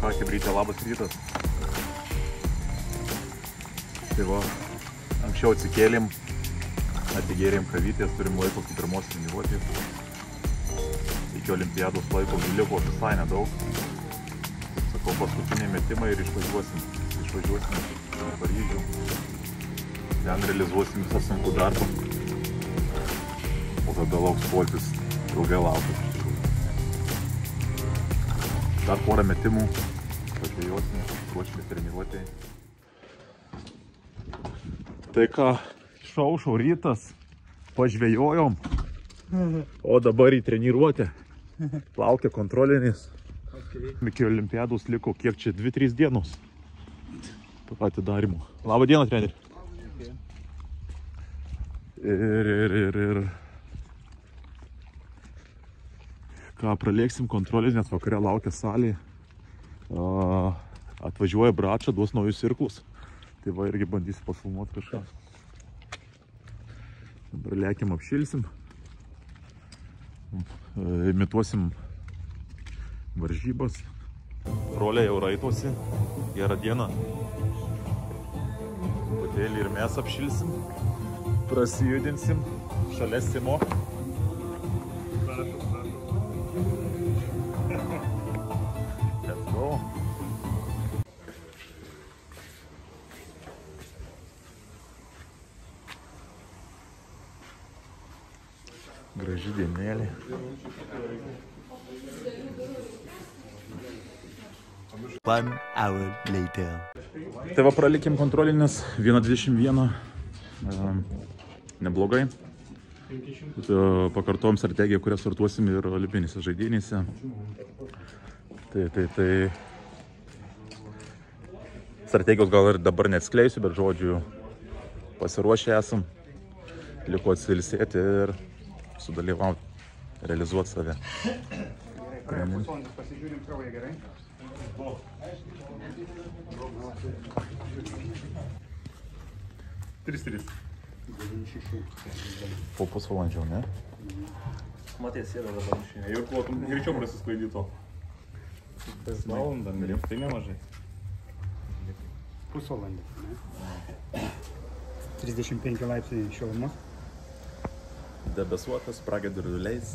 Ką, Chebrytė, labas rytas. Tai va, anksčiau atsikėlėm, atsigėrėm kavytės, turim laiko kaip pirmos treniruotės. Iki olimpiados laiko liko visai nedaug. Sakau, paskutiniai metimai ir išvažiuosim į Paryžių. Ten realizuosim visą sunkų darbą. O tada lauks poilsis, ilgai laukia. Dar porą metimų, pažvėjosim, ruošimės treniruotėje. Tai ką, šaušau rytas, pažvėjojom, o dabar į treniruotę. Laukia kontrolinis. Iki olimpiados liko kiek čia, 2-3 dienos atidarimo. Labą dieną, treneri. Ir ką, pralėksim kontrolės, nes vakare laukia salė. Atvažiuoja Brača, duos naujus irklus. Tai va, irgi bandysiu pafilmuoti kažką. Dabar lėkiam, apšilsim. Imituosim varžybas. Rolė jau raitosi. Gerą dieną. Truputėlį ir mes apšilsim. Prasijudinsim. Šalia Simo. Let's go. Graži dienėlė. One hour later. Tai va, pralikim kontrolinis 1.21. Neblogai. Pakartojom strategiją, kurią startuosim ir olimpinėse žaidynėse. Tai strategijos gal ir dabar neatskleisiu, bet žodžiu pasiruošę esam. Liko atsilsėti ir sudalyvauti, realizuoti save. Pasižiūrim kraują, gerai? Tris. Po pusvalandžio, ne? Matė, sėda dabar mašinė. Ir kuotum greičiau prasisklaidyto. Valandą, tai nemažai. Pusvalandį, ne? 35 laipsniai šilumos. Debesuotas, pragiedruliais.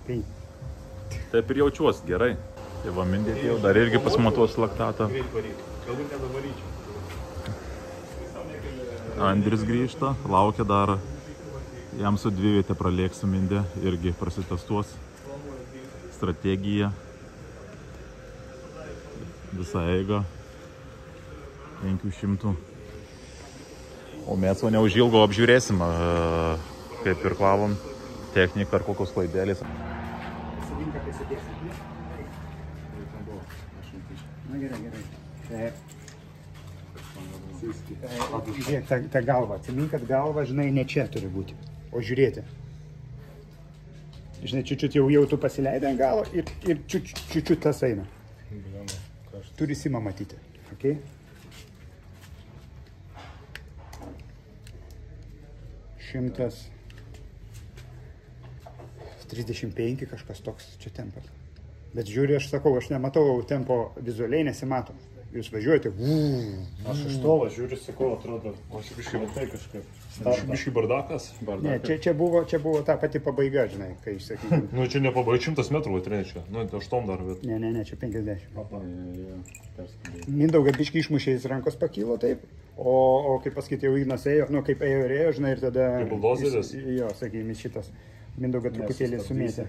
Taip ir jaučiuosi gerai. Tai va, Mindė atėjo, dar irgi pasimatuos laktatą. Galbūt nedavaryčiau. Andris grįžta, laukia dar. Jam su 2 vietė pralėksiu Mindė, irgi prasitestuos strategiją. Visą eigą. 500. O mes o neužilgo apžiūrėsim, kaip ir klavom techniką ar kokios klaidelės. Savinka prisidėsim. Na gerai. Žiūrėk, ta galva. Atsimink, kad galva, žinai, ne čia turi būti, o žiūrėti. Žinai, čiučiut jau tu pasileidai ant galo ir čiučiut tas eina. Turi Simą matyti, okei? Okay? 135 kažkas toks čia tempas. Bet žiūri, aš sakau, aš nematau tempo vizualiai, nesimato. Jūs važiuojate. Aš iš tolo žiūriu, sakau, atrodo, aš biškai matai kažkaip. Biškai bardakas. Ne, čia buvo ta pati pabaiga, žinai, kai išsakykime. Nu, čia ne pabaiga, 100 metrų trečia. Nu, 8 dar, bet... Ne, čia 50. Mindaugas biškai išmušė, jis rankos pakilo taip, o kaip pasakyti, jau Ignas ėjo, nu, kaip ėjo ir ėjo, žinai, ir tada... Kaip buldozeris? Jo, sakykime, šitas. Mindaugas truputėlį sumėtė.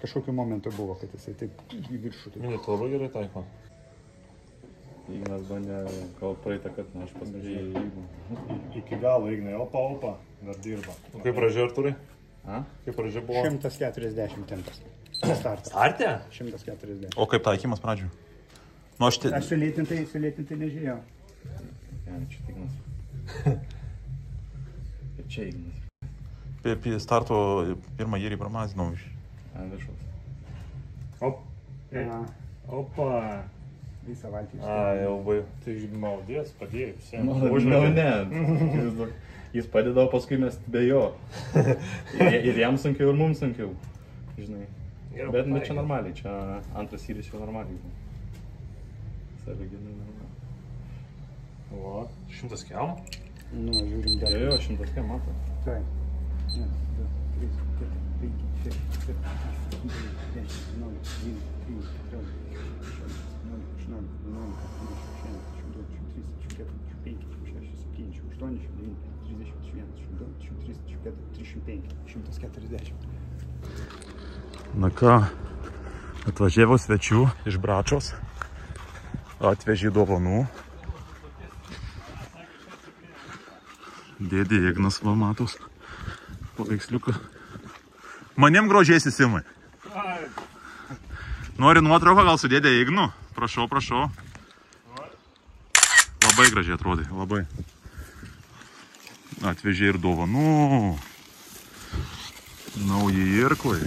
Kažkokiu momentu buvo, kad jisai taip į viršų. Mindė, tu labai gerai taiko. Ignas bandė, gal praeitą, kad aš pasižiūrėjau Ignų. Iki galo, Ignai, opa, dar dirba. O kaip pradžia, Arturai? Kaip pradžia buvo? 140 tempas. Starte? 140. O kaip taikymas pradžių? Nu, Aš sulėtintai nežiūrėjau. Ne, čia Ignas. Ir čia Ignas. Apie starto pirmą jėrį pramazinau iš. Viršaus. Opa. Visą valtį. Jau vai. Tai maudės, padėjai visiems. Ne. Jis padeda, o paskui mes be jo. Ir jam sunkiau, ir mums sunkiau. Žinai. Bet čia normaliai, čia antras įrys jau normaliai. Sąlyginai normaliai. O, 100 kiam? Nu, žiūrim dar. Jo, 100 kiam, mato. Taip. 1, 2, 3, 4, 5, 6, 7, 8, 9, 10, 11, 12, 13, 14, 15, 16, 17, 18, 19, 20, 21, 22, 23, 24, 25, 26, 27, 28, 29, 30, 340. Na ką, atvažiavo svečių iš Bračos, atvežė dovanų. Dėdė Ignas, va matos, paveiksliuką. Manim grožiesi, Simai. Nori nuotrauką gal su dėdė Ignu? Prašau, prašau. Labai gražiai atrodai, labai. Atvežė ir dovanų. Nauji irklai.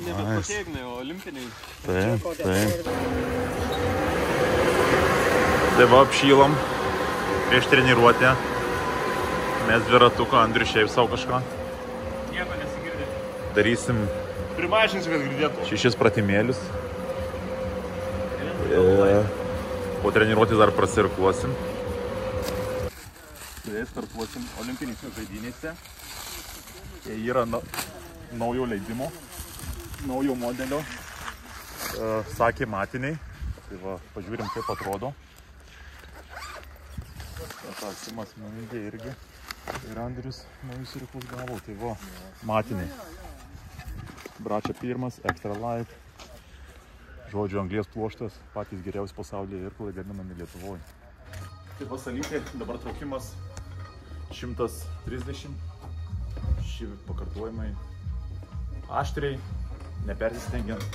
Nebepatėgnai, o olimpiniai. Taip, taip. Tai va, apšylam prieš treniruotę. Mes dviratuką, Andrius šiaip savo kažką. Nieko nesigirdė. Darysim Primažinsiu, kad girdėtų. 6 pratimėlius. Po treniruotės dar prasirkuosim. Su jais startuosim olimpinėse žaidynėse. Jie yra naujo leidimo, naujo modelio, sakė matiniai. Tai va, pažiūrim, kaip atrodo. Simas Mindė irgi. Ir Andrius naujus rikus gavo. Tai va, matiniai. Bračia pirmas, extra light. Žodžiu, anglies pluoštas, patys geriausi pasaulyje irklai gaminami Lietuvoje. Tai va, salytė, dabar traukimas 130. Šį pakartojimai aštriai, nepersistengiant.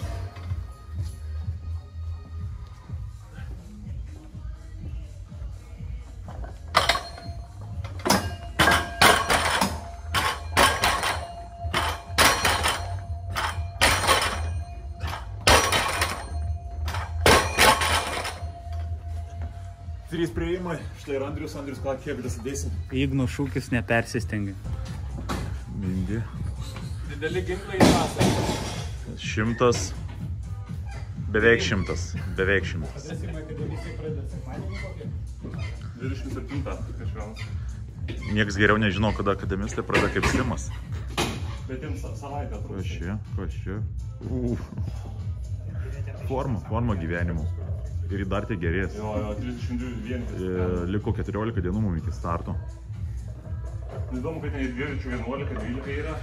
Trys prieimai, štai ir Andrius, ką kiek dasidėsim. Igno šūkis nepersistengia. Mindė. Dideli ginklai į pasą. 100, beveik 100, beveik 100. 27 kažkas. Nieks geriau nežino, kada akademistai pradeda kaip Simas. Bet jums savaitę trūksta. Kas čia? Forma gyvenimo. Ir dar tai gerės. Jo, 32 vienas. Liko 14 dienų mums iki starto. Įdomu, kad ten 11, 12 yra.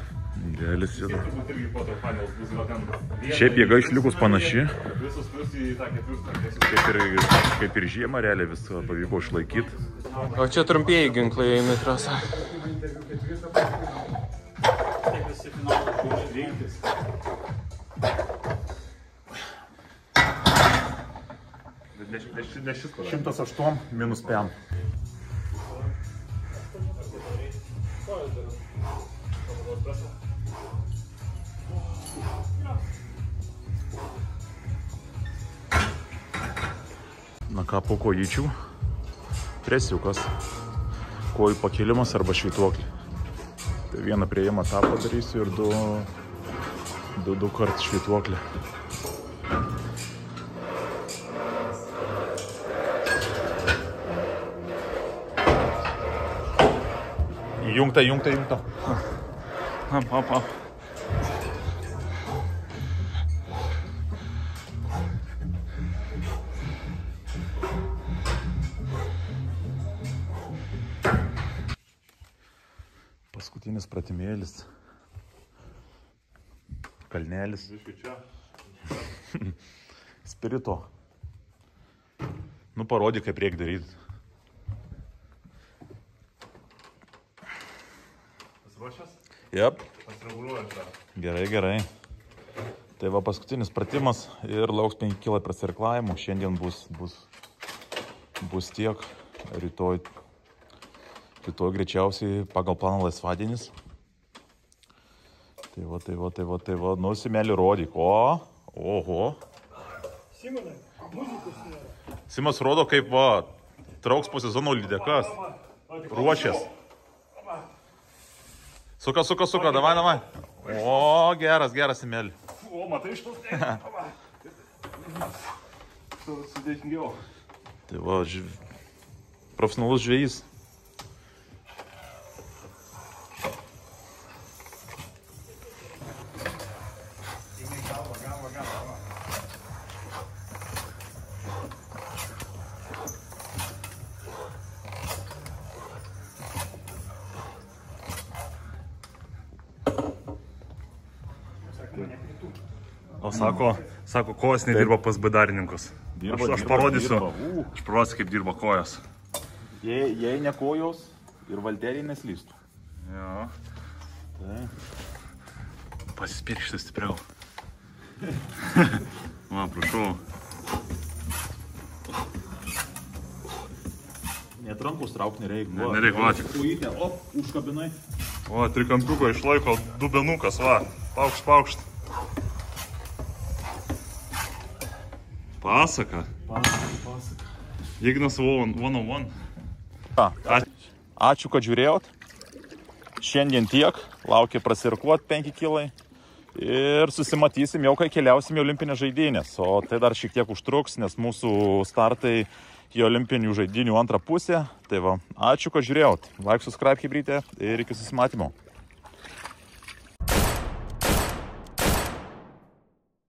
Gelis yra. Turbūt irgi po to finals bus vakant. Šiaip jėga išlikus panaši. Visus plius į tą ketvirtą. Kaip ir žiemą realiai viską pavyko išlaikyti. O čia trumpieji ginklai eina trasą. Ne šis 108 minus 5. Na ką, po kojyčių presiukas, kojų pakėlimas arba švytuoklį. Tai vieną priėjimą tą padarysiu ir du kart švytuoklį. Jungta. Pa. Paskutinis pratimėlis. Kalnelis. Spirito. Nu, parodyk, kaip reikia daryti. Jep. Gerai. Tai va paskutinis pratimas ir lauks 5 kg prasirklavimų. Šiandien bus tiek. Rytoj greičiausiai pagal planą laisvadienis. Tai va. Nu, Simelį rodyk. Oho. Simas rodo, kaip va trauks po sezono lydekas. Ruošias. Suka, davai. O, geras, Emeli. O, matai šitos sudėtingiau. Tai va, profesionalus žvejys. O sako, kojas nedirba pas badarininkus. Aš parodysiu, kaip dirba kojas. Jei ne kojos ir valteriai neslystų. Jo. Tai. Pasispirk šitą stipriau. Va, prašau. Net rankos trauk nereikia. Nereikia, va, tik. Kojytę, op, užkabinai. Va, trikampiuko išlaiko dubenukas, va. Paukšt. Pasaka. Ignas 101. Ačiū, kad žiūrėjot. Šiandien tiek. Laukia prasirkuot 5 kilai. Ir susimatysim jau, kai keliausim į olimpinės žaidynės. O tai dar šiek tiek užtruks, nes mūsų startai į olimpinių žaidynių antrą pusę. Tai va, ačiū, kad žiūrėjot. Like, subscribe, hibrytė ir iki susimatymo.